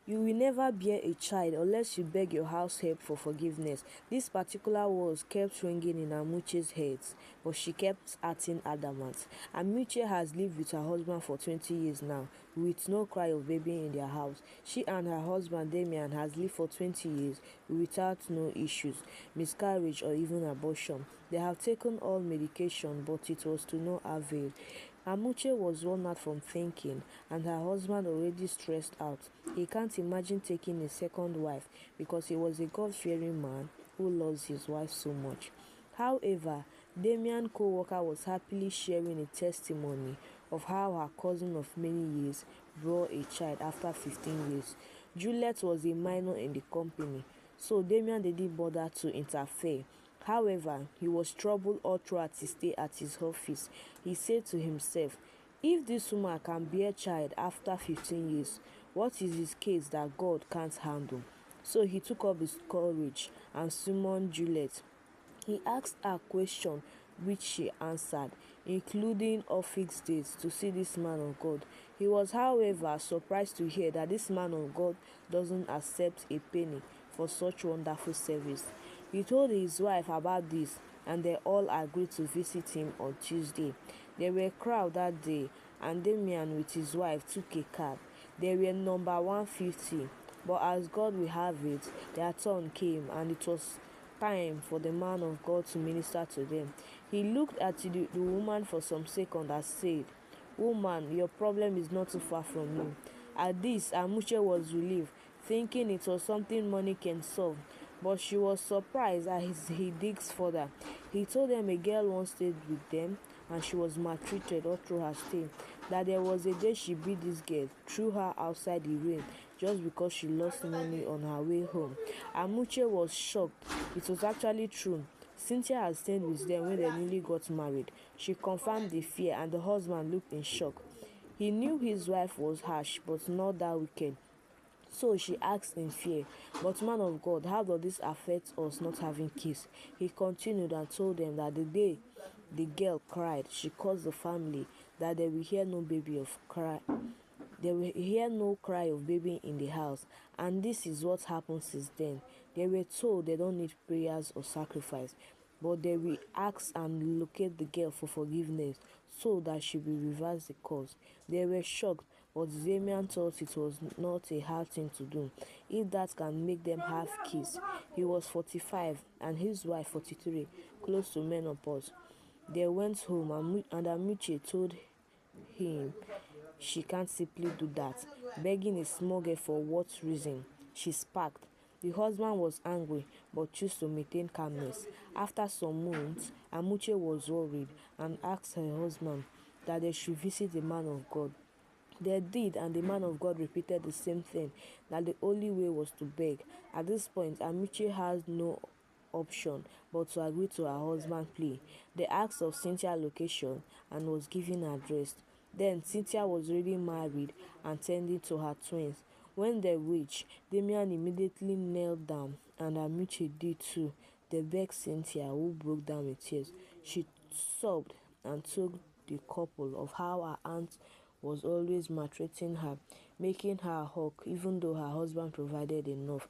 You will never bear a child unless you beg your house help for forgiveness. These particular words kept ringing in Amuche's head, but she kept acting adamant. Amuche has lived with her husband for 20 years now, with no cry of baby in their house. She and her husband Damian has lived for 20 years without no issues, miscarriage or even abortion. They have taken all medication, but it was to no avail. Amuche was worn out from thinking, and her husband already stressed out. He can't imagine taking a second wife because he was a God-fearing man who loves his wife so much. However, Damian's co-worker was happily sharing a testimony of how her cousin of many years bore a child after 15 years. Juliet was a minor in the company, so Damian didn't bother to interfere. However, he was troubled all throughout his stay at his office. He said to himself, if this woman can bear child after 15 years, what is his case that God can't handle? So he took up his courage and summoned Juliet. He asked her questions which she answered, including of fixed dates to see this man of God. He was, however, surprised to hear that this man of God doesn't accept a penny for such wonderful service. He told his wife about this, and they all agreed to visit him on Tuesday. There were a crowd that day, and Damian with his wife took a cab. They were number 150, but as God will have it, their turn came, and it was time for the man of God to minister to them. He looked at the woman for some seconds and said, woman, your problem is not too far from me. At this, Amuche was relieved, thinking it was something money can solve, but she was surprised as he digs further. He told them a girl once stayed with them and she was maltreated all through her stay. That there was a day she beat this girl, threw her outside the rain just because she lost money on her way home. Amuche was shocked. It was actually true. Cynthia had stayed with them when they newly got married. She confirmed the fear and the husband looked in shock. He knew his wife was harsh but not that wicked. So she asked in fear, but man of God, how does this affect us not having kids? He continued and told them that the day the girl cried, she caused the family that they will hear no baby of cry. They will hear no cry of baby in the house, and this is what happened since then. They were told they don't need prayers or sacrifice, but they will ask and locate the girl for forgiveness so that she will reverse the cause. They were shocked, but Damian thought it was not a hard thing to do if that can make them have kids. He was 45 and his wife 43, close to menopause. They went home and Amiche told him she can't simply do that, begging a small girl for what reason. She sparked. The husband was angry but chose to maintain calmness. After some months, Amuche was worried and asked her husband that they should visit the man of God. They did, and the man of God repeated the same thing, that the only way was to beg. At this point, Amiche has no option but to agree to her husband's plea. They asked of Cynthia's location and was given her address. Then Cynthia was already married and tending to her twins. When they reached, Damian immediately knelt down, and Amiche did too. They begged Cynthia, who broke down with tears. She sobbed and told the couple of how her aunt was always maltreating her, making her a hawk even though her husband provided enough.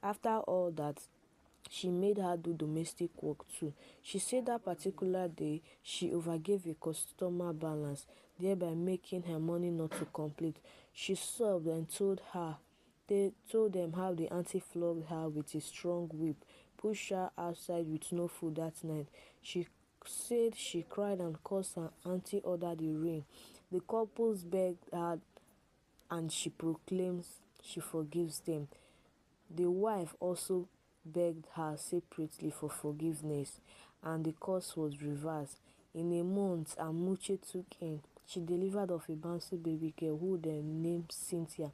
After all that, she made her do domestic work too. She said that particular day she overgave a customer balance, thereby making her money not to complete. She sobbed and they told them how the auntie flogged her with a strong whip, pushed her outside with no food that night. She said she cried and caused her auntie order the rain. The couples begged her and she proclaims she forgives them. The wife also begged her separately for forgiveness, and the curse was reversed. In a month, Amuche took in. She delivered of a bouncy baby girl who they named Cynthia.